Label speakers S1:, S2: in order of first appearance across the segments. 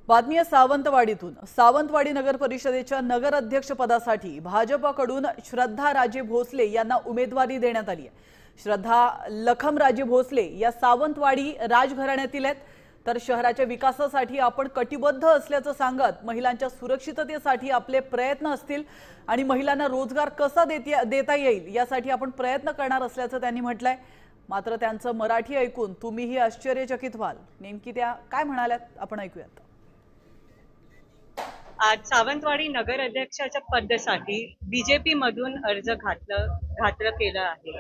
S1: बातमी आहे सावंतवाडीतून। सावंतवाडी नगर परिषदेच्या नगर अध्यक्ष पदासाठी भाजपकडून श्रद्धा राजे भोसले यांना उमेदवारी देण्यात आली आहे। श्रद्धा लखम राजे भोसले या सावंतवाडी राजघराण्यातील आहेत, तर शहराच्या विकासासाठी आपण कटिबद्ध असल्याचं सांगत महिलांच्या सुरक्षिततेसाठी आपले प्रयत्न असतील आणि महिलांना रोजगार कसा देता येईल यासाठी आपण प्रयत्न करणार असल्याचं त्यांनी म्हटलंय। मात्र त्यांचं मराठी ऐकून तुम्हीही आश्चर्यचकित व्हाल। नेमकी त्या काय म्हणाल्यात आपण ऐकूयात।
S2: आज सावंतवाडी नगर अध्यक्षाच्या पदासाठी बीजेपी मधून अर्ज घातलं केलं आहे।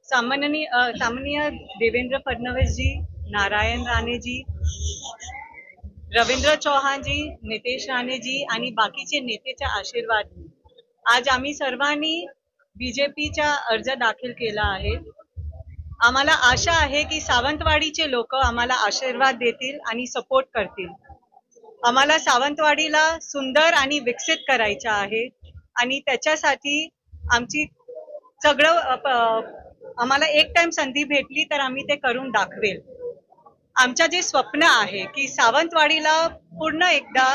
S2: सामान्य देवेंद्र फडणवीस जी, नारायण राणे जी, रवींद्र चौहान जी, नितेश राणे जी आणि बाकीचे नेतेच्या आशीर्वाद आज आम्ही सर्वांनी बीजेपीचा अर्ज दाखल केला आहे। आम्हाला आशा आहे की सावंतवाडीचे लोक आम्हाला आशीर्वाद देतील आणि सपोर्ट करतील। आम्हाला सावंतवाडीला सुंदर आणि विकसित करायचं आहे आणि त्याच्यासाठी आमची सगळं आम्हाला एक टाइम संधी भेटली तर आम्ही ते करून दाखवेल। आमचं जे स्वप्न आहे की सावंतवाडीला पूर्ण एकदा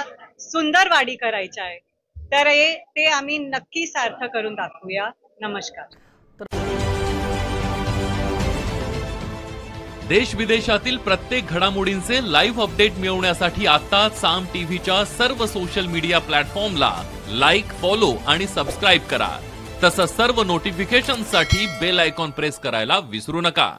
S2: सुंदर वाडी करायचं आहे, तर ते आम्ही नक्की सार्थ करून दाखवूया। नमस्कार।
S3: देश विदेशातील प्रत्येक घडामोडींचे लाईव्ह अपडेट मिळवण्यासाठी आता साम टीव्हीच्या सर्व सोशल मीडिया प्लॅटफॉर्मला लाईक, फॉलो आणि सबस्क्राईब करा। तसंच सर्व नोटिफिकेशनसाठी बेल आयकॉन प्रेस करायला विसरू नका।